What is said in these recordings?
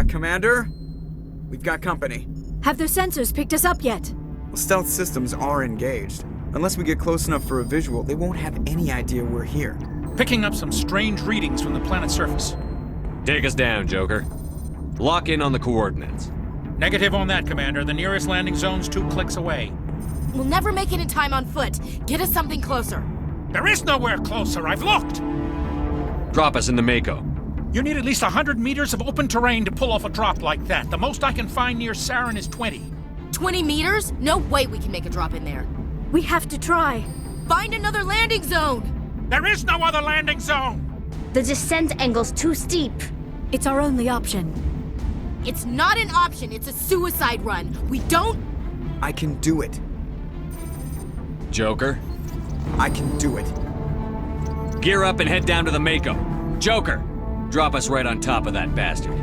Commander? We've got company. Have their sensors picked us up yet? Well, stealth systems are engaged. Unless we get close enough for a visual, they won't have any idea we're here. Picking up some strange readings from the planet's surface. Take us down, Joker. Lock in on the coordinates. Negative on that, Commander. The nearest landing zone's 2 clicks away. We'll never make it in time on foot. Get us something closer. There is nowhere closer. I've looked. Drop us in the Mako. You need at least 100 meters of open terrain to pull off a drop like that. The most I can find near Sarin is 20. 20 meters? No way we can make a drop in there. We have to try. Find another landing zone! There is no other landing zone! The descent angle's too steep. It's our only option. It's not an option, it's a suicide run. We don't... I can do it. Joker, I can do it. gear up and head down to the Mako. Joker, drop us right on top of that bastard.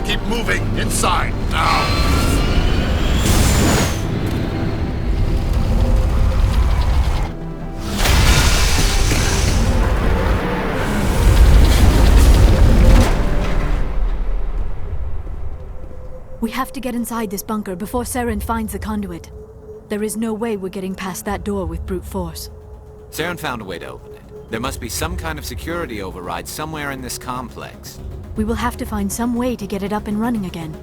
Keep moving! Inside! Now! We have to get inside this bunker before Saren finds the conduit. There is no way we're getting past that door with brute force. Saren found a way to open it. There must be some kind of security override somewhere in this complex. We will have to find some way to get it up and running again.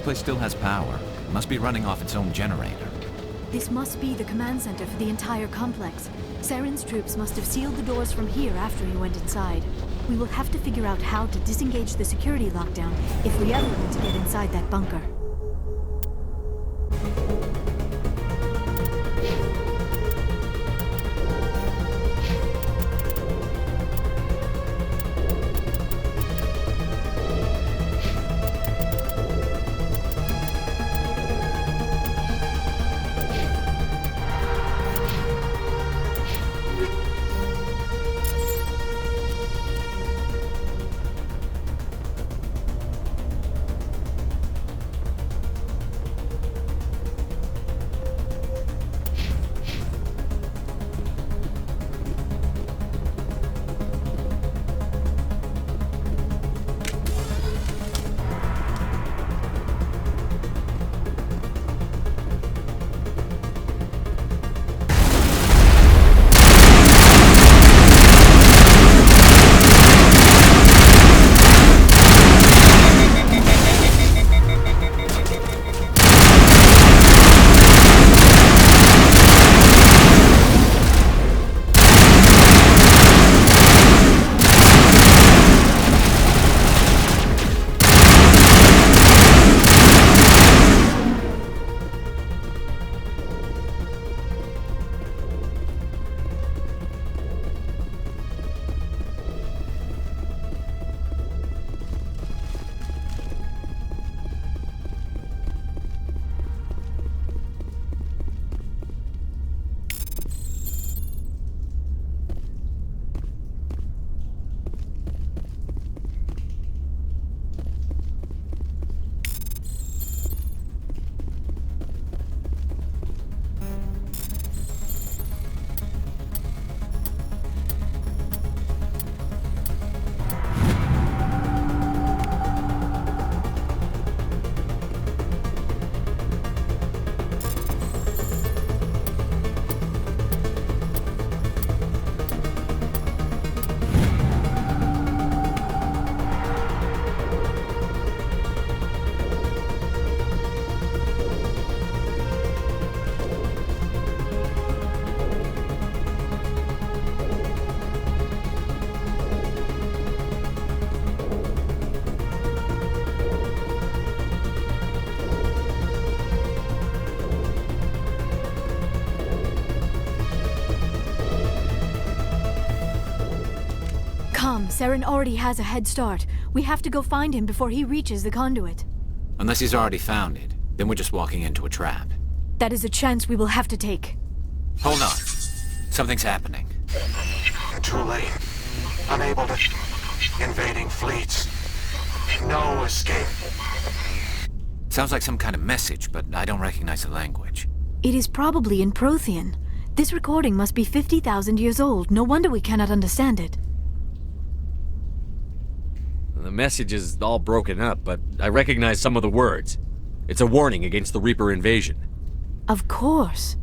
place still has power. It must be running off its own generator. This must be the command center for the entire complex. Saren's troops must have sealed the doors from here after he went inside. We will have to figure out how to disengage the security lockdown if we ever want to get inside that bunker. Saren already has a head start. We have to go find him before he reaches the conduit. Unless he's already found it, then we're just walking into a trap. That is a chance we will have to take. Hold on. Something's happening. Too late. Unable to... Invading fleets. No escape. Sounds like some kind of message, but I don't recognize the language. It is probably in Prothean. This recording must be 50,000 years old. No wonder we cannot understand it. The message is all broken up, but I recognize some of the words. It's a warning against the Reaper invasion. Of course.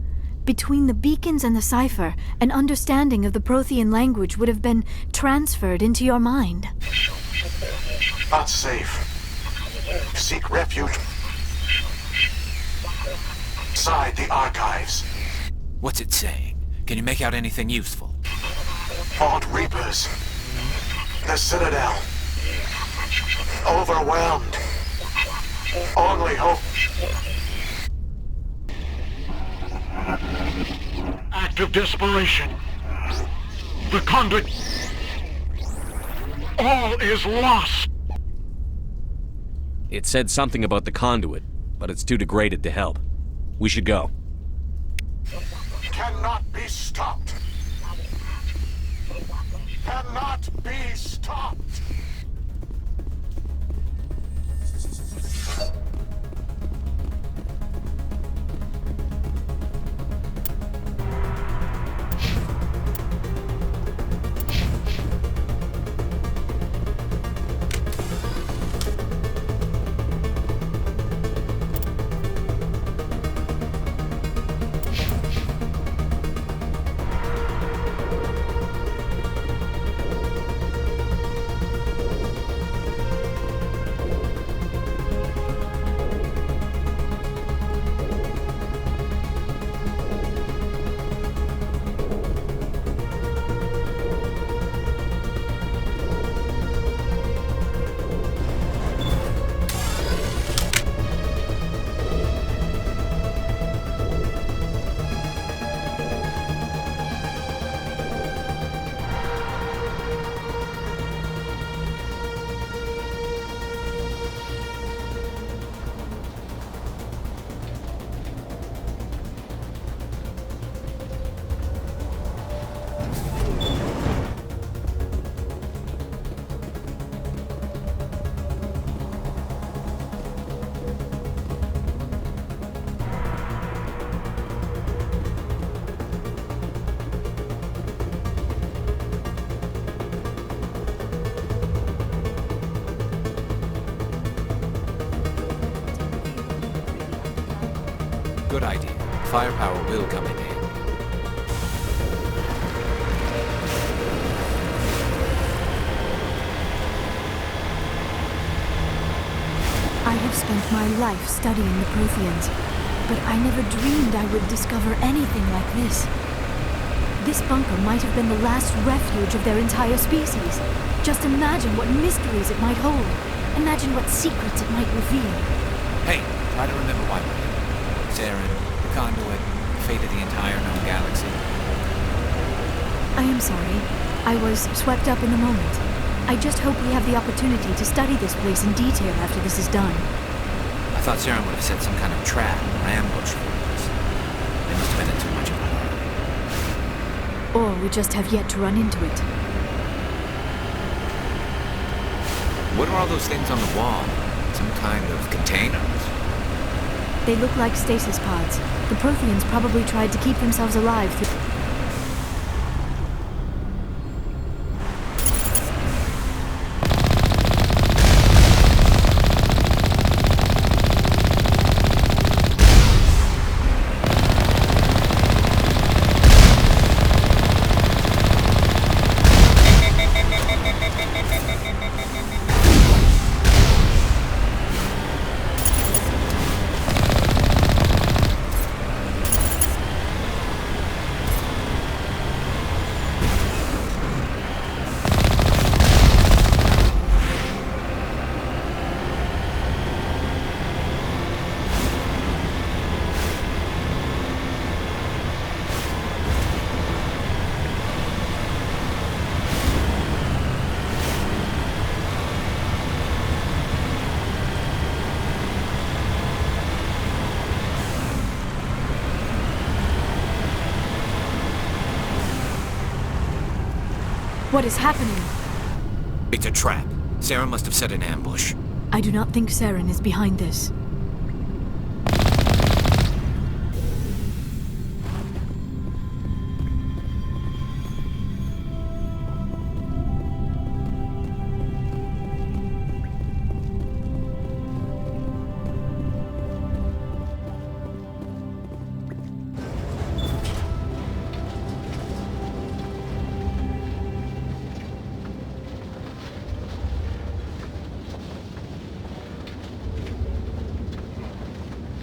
Between the beacons and the cipher, an understanding of the Prothean language would have been transferred into your mind. Not safe. Seek refuge inside the archives. What's it saying? Can you make out anything useful? Fought Reapers. The Citadel. Overwhelmed. Only hope. Act of desperation. The conduit. All is lost. It said something about the conduit, but it's too degraded to help. We should go. Cannot be stopped. Cannot be stopped. firepower will come in handy. I have spent my life studying the Protheans, but I never dreamed I would discover anything like this. This bunker might have been the last refuge of their entire species. Just imagine what mysteries it might hold. Imagine what secrets it might reveal. Hey, try to remember why we're here. Saren, the conduit, the fate of the entire known galaxy. I am sorry. I was swept up in the moment. I just hope we have the opportunity to study this place in detail after this is done. I thought Saren would have set some kind of trap or ambush for us. They must have been in too much of a hurry. Or we just have yet to run into it. What are all those things on the wall? Some kind of containers? They look like stasis pods. The Protheans probably tried to keep themselves alive through... What is happening? It's a trap. Saren must have set an ambush. I do not think Saren is behind this.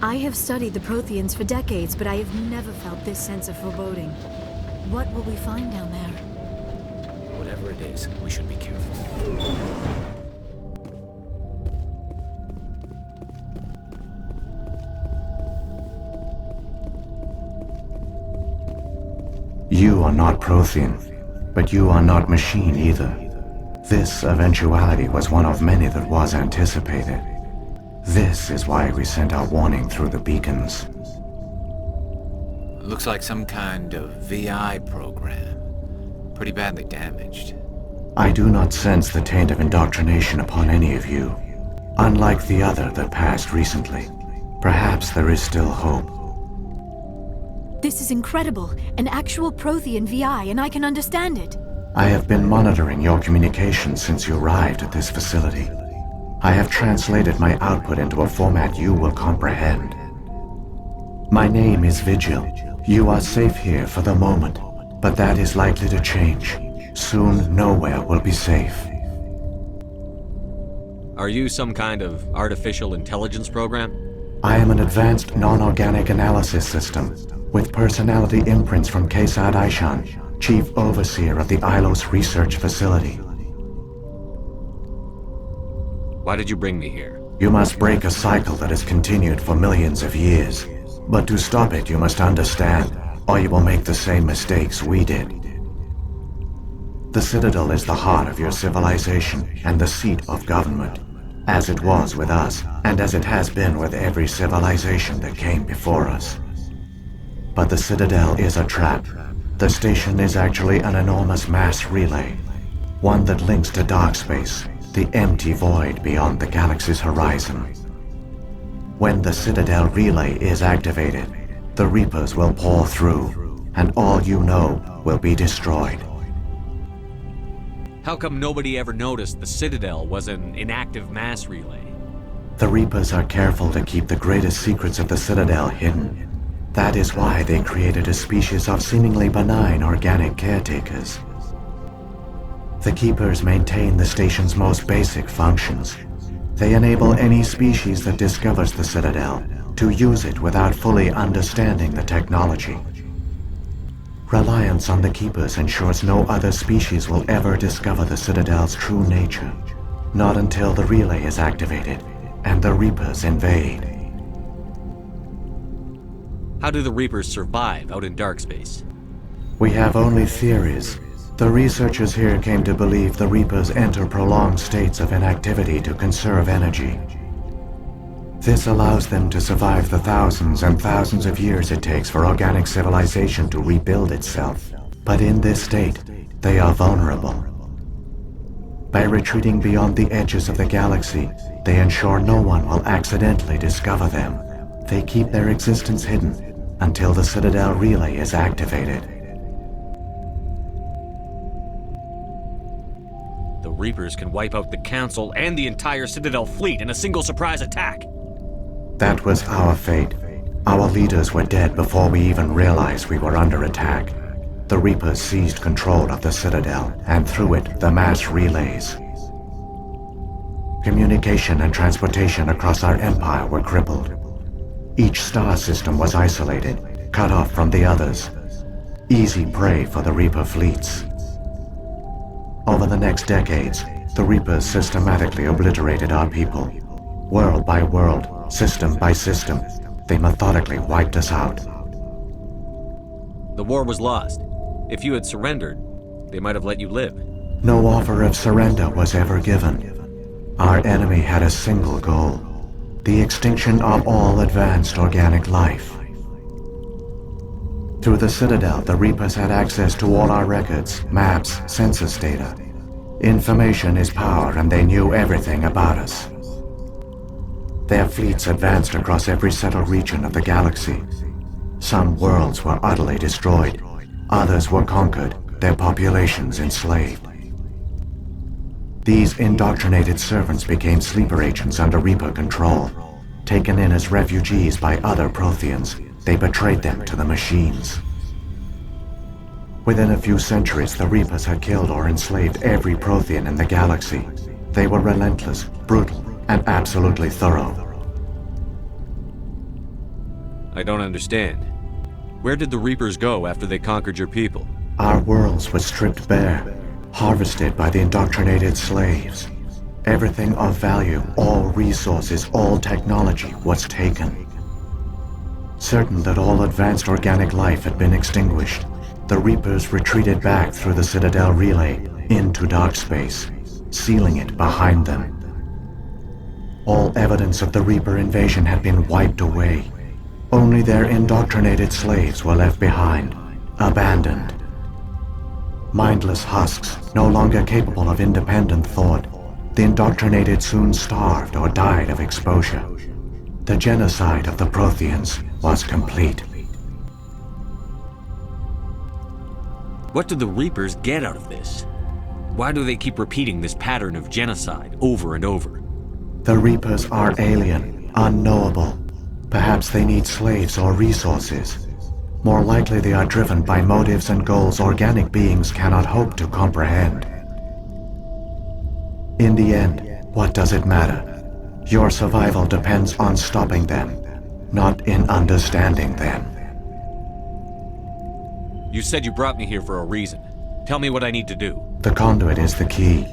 I have studied the Protheans for decades, but I have never felt this sense of foreboding. What will we find down there? Whatever it is, we should be careful. You are not Prothean, but you are not machine either. This eventuality was one of many that was anticipated. This is why we sent our warning through the beacons. Looks like some kind of VI program. Pretty badly damaged. I do not sense the taint of indoctrination upon any of you. Unlike the other that passed recently. Perhaps there is still hope. This is incredible. An actual Prothean VI, and I can understand it. I have been monitoring your communications since you arrived at this facility. I have translated my output into a format you will comprehend. My name is Vigil. You are safe here for the moment, but that is likely to change. Soon, nowhere will be safe. Are you some kind of artificial intelligence program? I am an advanced non-organic analysis system, with personality imprints from Kesad Aishan, Chief Overseer of the Ilos Research Facility. Why did you bring me here? You must break a cycle that has continued for millions of years. But to stop it, you must understand, or you will make the same mistakes we did. The Citadel is the heart of your civilization and the seat of government, as it was with us, and as it has been with every civilization that came before us. But the Citadel is a trap. The station is actually an enormous mass relay, one that links to dark space, the empty void beyond the galaxy's horizon. When the Citadel relay is activated, the Reapers will pour through, and all you know will be destroyed. How come nobody ever noticed the Citadel was an inactive mass relay? The Reapers are careful to keep the greatest secrets of the Citadel hidden. That is why they created a species of seemingly benign organic caretakers. The Keepers maintain the station's most basic functions. They enable any species that discovers the Citadel to use it without fully understanding the technology. Reliance on the Keepers ensures no other species will ever discover the Citadel's true nature. Not until the relay is activated and the Reapers invade. How do the Reapers survive out in dark space? We have only theories. The researchers here came to believe the Reapers enter prolonged states of inactivity to conserve energy. This allows them to survive the thousands and thousands of years it takes for organic civilization to rebuild itself. But in this state, they are vulnerable. By retreating beyond the edges of the galaxy, they ensure no one will accidentally discover them. They keep their existence hidden until the Citadel relay is activated. The Reapers can wipe out the Council and the entire Citadel fleet in a single surprise attack. That was our fate. Our leaders were dead before we even realized we were under attack. The Reapers seized control of the Citadel, and through it, the mass relays. Communication and transportation across our empire were crippled. Each star system was isolated, cut off from the others. Easy prey for the Reaper fleets. Over the next decades, the Reapers systematically obliterated our people. World by world, system by system, they methodically wiped us out. The war was lost. If you had surrendered, they might have let you live. No offer of surrender was ever given. Our enemy had a single goal: the extinction of all advanced organic life. Through the Citadel, the Reapers had access to all our records, maps, census data. Information is power, and they knew everything about us. Their fleets advanced across every settled region of the galaxy. Some worlds were utterly destroyed. Others were conquered, their populations enslaved. These indoctrinated servants became sleeper agents under Reaper control. Taken in as refugees by other Protheans, they betrayed them to the machines. Within a few centuries, the Reapers had killed or enslaved every Prothean in the galaxy. They were relentless, brutal, and absolutely thorough. I don't understand. Where did the Reapers go after they conquered your people? Our worlds were stripped bare, harvested by the indoctrinated slaves. Everything of value, all resources, all technology was taken. Certain that all advanced organic life had been extinguished, the Reapers retreated back through the Citadel relay into dark space, sealing it behind them. All evidence of the Reaper invasion had been wiped away. Only their indoctrinated slaves were left behind, abandoned. Mindless husks, no longer capable of independent thought, the indoctrinated soon starved or died of exposure. The genocide of the Protheans was complete. What do the Reapers get out of this? Why do they keep repeating this pattern of genocide over and over? The Reapers are alien, unknowable. Perhaps they need slaves or resources. More likely they are driven by motives and goals organic beings cannot hope to comprehend. In the end, what does it matter? Your survival depends on stopping them, not in understanding them. You said you brought me here for a reason. Tell me what I need to do. The conduit is the key.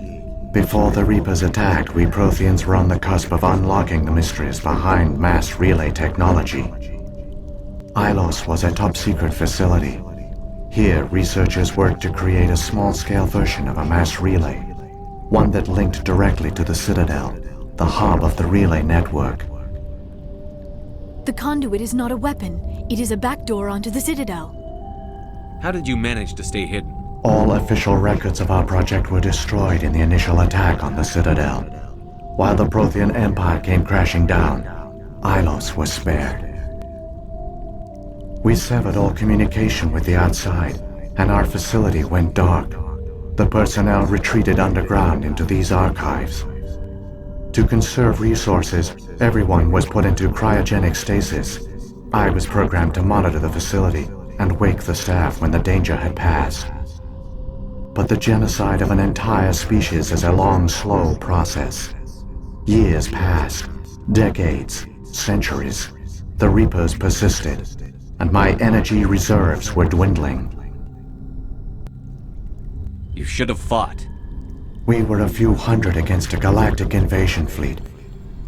Before the Reapers attacked, we Protheans were on the cusp of unlocking the mysteries behind mass relay technology. Ilos was a top-secret facility. Here, researchers worked to create a small-scale version of a mass relay, one that linked directly to the Citadel, the hub of the relay network. The conduit is not a weapon. It is a backdoor onto the Citadel. How did you manage to stay hidden? All official records of our project were destroyed in the initial attack on the Citadel. While the Prothean Empire came crashing down, Ilos was spared. We severed all communication with the outside, and our facility went dark. The personnel retreated underground into these archives. To conserve resources, everyone was put into cryogenic stasis. I was programmed to monitor the facility and wake the staff when the danger had passed. But the genocide of an entire species is a long, slow process. Years passed, decades, centuries. The Reapers persisted, and my energy reserves were dwindling. You should have fought. We were a few hundred against a galactic invasion fleet.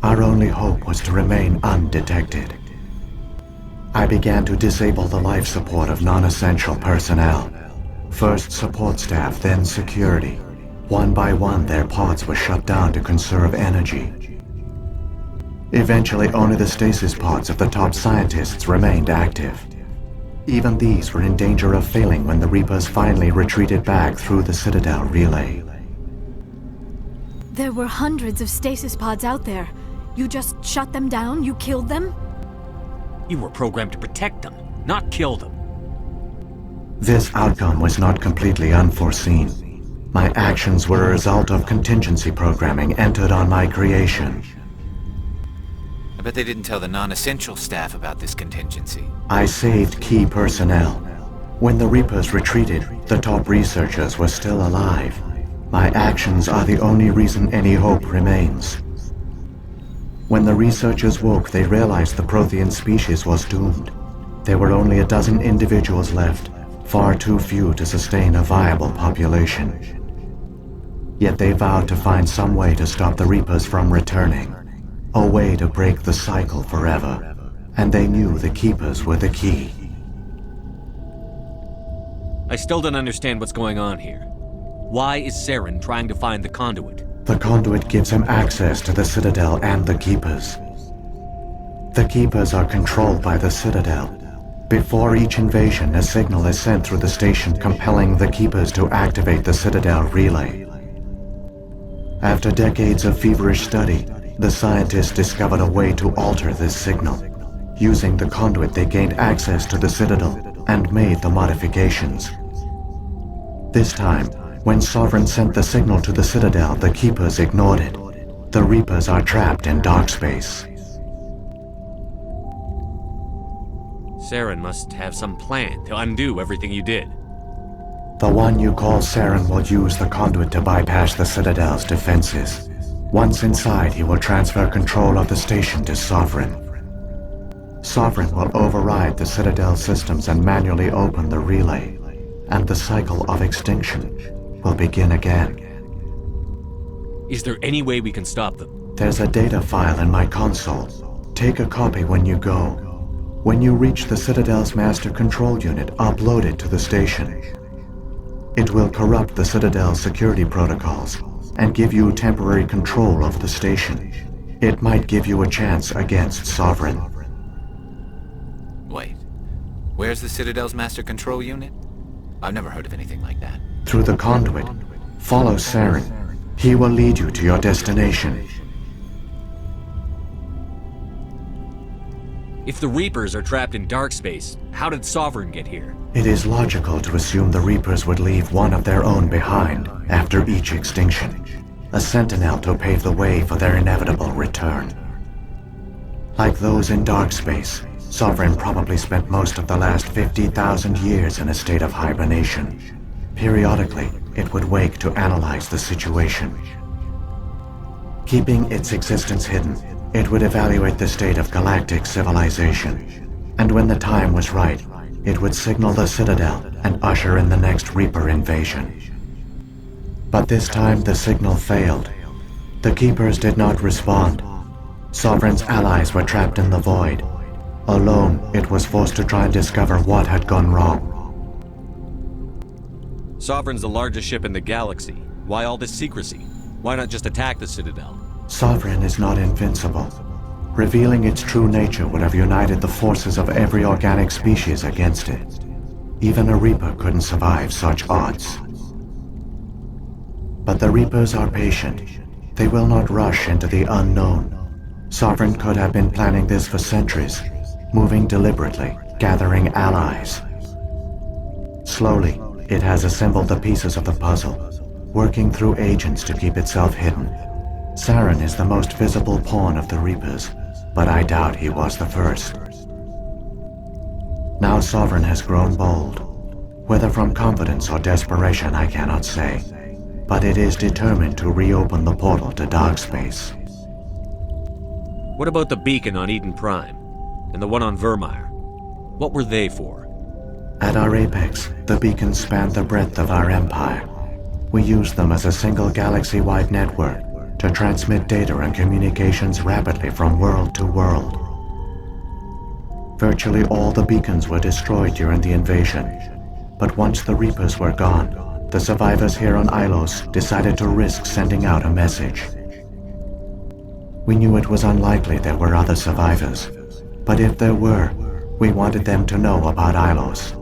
Our only hope was to remain undetected. I began to disable the life support of non-essential personnel. First support staff, then security. One by one, their pods were shut down to conserve energy. Eventually, only the stasis pods of the top scientists remained active. Even these were in danger of failing when the Reapers finally retreated back through the Citadel relay. There were hundreds of stasis pods out there. You just shut them down? You killed them? You were programmed to protect them, not kill them. This outcome was not completely unforeseen. My actions were a result of contingency programming entered on my creation. I bet they didn't tell the non-essential staff about this contingency. I saved key personnel. When the Reapers retreated, the top researchers were still alive. My actions are the only reason any hope remains. When the researchers woke, they realized the Prothean species was doomed. There were only a dozen individuals left, far too few to sustain a viable population. Yet they vowed to find some way to stop the Reapers from returning. A way to break the cycle forever. And they knew the Keepers were the key. I still don't understand what's going on here. Why is Saren trying to find the conduit? The conduit gives him access to the Citadel and the Keepers. The Keepers are controlled by the Citadel. Before each invasion, a signal is sent through the station compelling the Keepers to activate the Citadel relay. After decades of feverish study, the scientists discovered a way to alter this signal. Using the conduit, they gained access to the Citadel and made the modifications. This time, when Sovereign sent the signal to the Citadel, the Keepers ignored it. The Reapers are trapped in dark space. Saren must have some plan to undo everything you did. The one you call Saren will use the conduit to bypass the Citadel's defenses. Once inside, he will transfer control of the station to Sovereign. Sovereign will override the Citadel systems and manually open the relay, and the cycle of extinction will begin again. Is there any way we can stop them? There's a data file in my console. Take a copy when you go. When you reach the Citadel's master control unit, upload it to the station. It will corrupt the Citadel's security protocols and give you temporary control of the station. It might give you a chance against Sovereign. Wait, where's the Citadel's master control unit? I've never heard of anything like that. Through the conduit, follow Saren. He will lead you to your destination. If the Reapers are trapped in dark space, how did Sovereign get here? It is logical to assume the Reapers would leave one of their own behind after each extinction. A sentinel to pave the way for their inevitable return. Like those in dark space, Sovereign probably spent most of the last 50,000 years in a state of hibernation. Periodically, it would wake to analyze the situation. Keeping its existence hidden, it would evaluate the state of galactic civilization. And when the time was right, it would signal the Citadel and usher in the next Reaper invasion. But this time the signal failed. The Keepers did not respond. Sovereign's allies were trapped in the void. Alone, it was forced to try and discover what had gone wrong. Sovereign's the largest ship in the galaxy. Why all this secrecy? Why not just attack the Citadel? Sovereign is not invincible. Revealing its true nature would have united the forces of every organic species against it. Even a Reaper couldn't survive such odds. But the Reapers are patient. They will not rush into the unknown. Sovereign could have been planning this for centuries, moving deliberately, gathering allies. Slowly, it has assembled the pieces of the puzzle, working through agents to keep itself hidden. Saren is the most visible pawn of the Reapers, but I doubt he was the first. Now Sovereign has grown bold. Whether from confidence or desperation, I cannot say. But it is determined to reopen the portal to dark space. What about the beacon on Eden Prime? And the one on Vermeer? What were they for? At our apex, the beacons spanned the breadth of our empire. We used them as a single galaxy-wide network to transmit data and communications rapidly from world to world. Virtually all the beacons were destroyed during the invasion, but once the Reapers were gone, the survivors here on Ilos decided to risk sending out a message. We knew it was unlikely there were other survivors, but if there were, we wanted them to know about Ilos.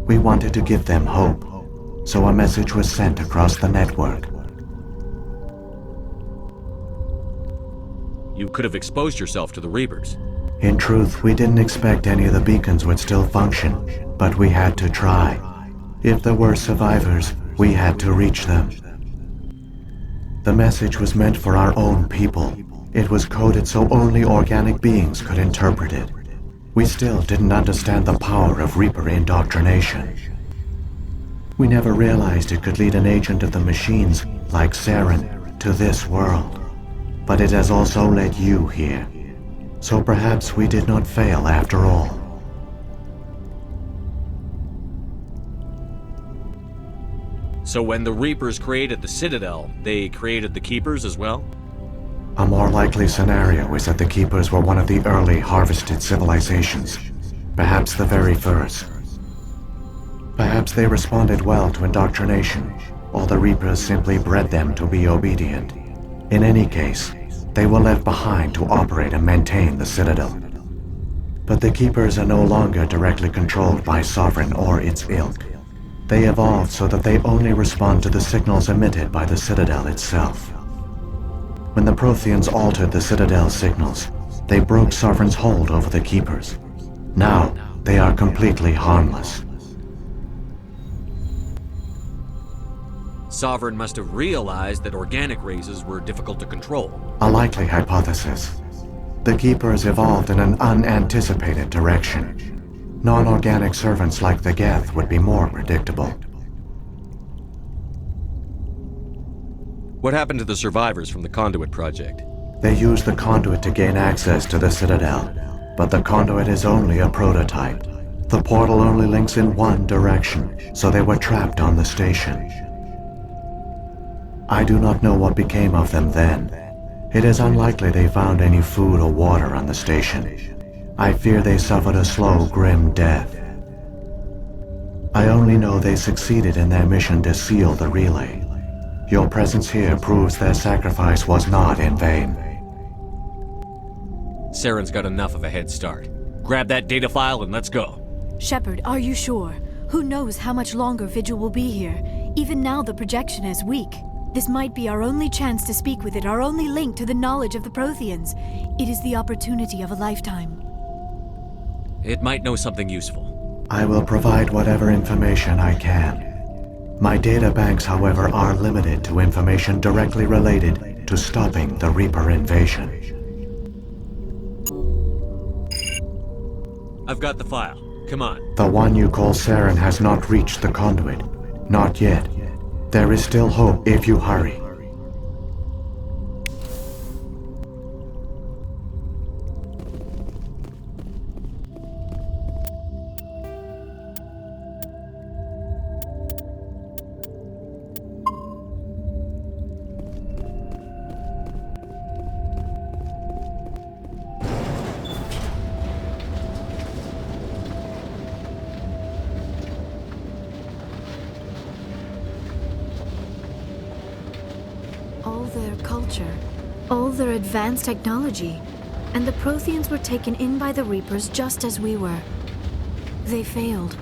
We wanted to give them hope, so a message was sent across the network. You could have exposed yourself to the Reapers. In truth, we didn't expect any of the beacons would still function, but we had to try. If there were survivors, we had to reach them. The message was meant for our own people. It was coded so only organic beings could interpret it. We still didn't understand the power of Reaper indoctrination. We never realized it could lead an agent of the machines, like Saren, to this world. But it has also led you here. So perhaps we did not fail after all. So when the Reapers created the Citadel, they created the Keepers as well? A more likely scenario is that the Keepers were one of the early harvested civilizations, perhaps the very first. Perhaps they responded well to indoctrination, or the Reapers simply bred them to be obedient. In any case, they were left behind to operate and maintain the Citadel. But the Keepers are no longer directly controlled by Sovereign or its ilk. They evolved so that they only respond to the signals emitted by the Citadel itself. When the Protheans altered the Citadel's signals, they broke Sovereign's hold over the Keepers. Now, they are completely harmless. Sovereign must have realized that organic races were difficult to control. A likely hypothesis. The Keepers evolved in an unanticipated direction. Non-organic servants like the Geth would be more predictable. What happened to the survivors from the Conduit project? They used the Conduit to gain access to the Citadel, but the Conduit is only a prototype. The portal only links in one direction, so they were trapped on the station. I do not know what became of them then. It is unlikely they found any food or water on the station. I fear they suffered a slow, grim death. I only know they succeeded in their mission to seal the relay. Your presence here proves their sacrifice was not in vain. Saren's got enough of a head start. Grab that data file and let's go. Shepard, are you sure? Who knows how much longer Vigil will be here? Even now the projection is weak. This might be our only chance to speak with it, our only link to the knowledge of the Protheans. It is the opportunity of a lifetime. It might know something useful. I will provide whatever information I can. My data banks, however, are limited to information directly related to stopping the Reaper invasion. I've got the file. Come on. The one you call Saren has not reached the Conduit. Not yet. There is still hope if you hurry. All their culture, all their advanced technology, and the Protheans were taken in by the Reapers just as we were. They failed.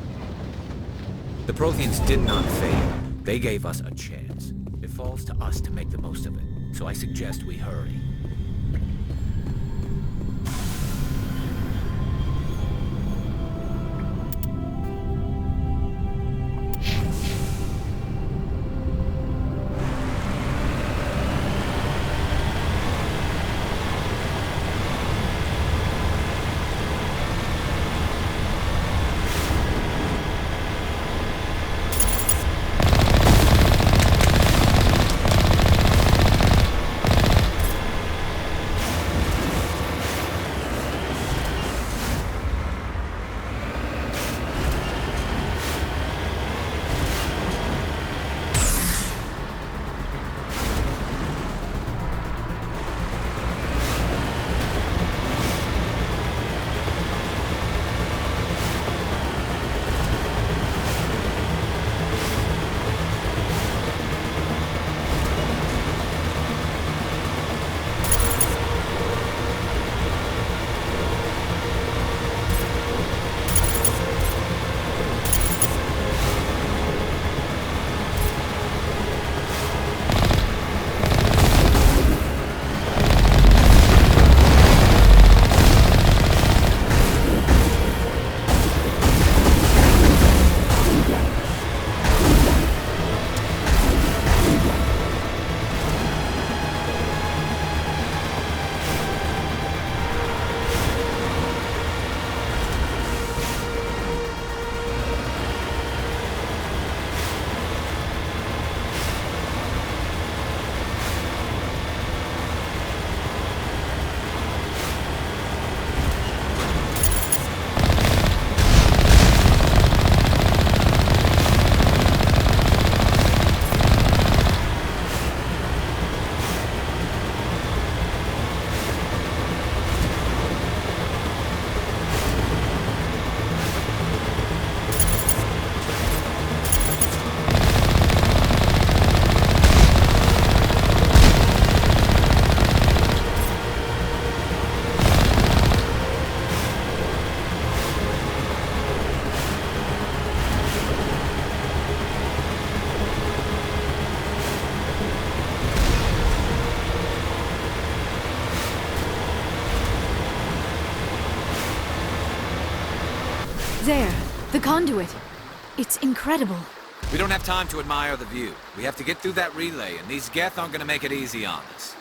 The Protheans did not fail. They gave us a chance. It falls to us to make the most of it. So I suggest we hurry. The conduit. It's incredible. We don't have time to admire the view. We have to get through that relay, and these Geth aren't gonna make it easy on us.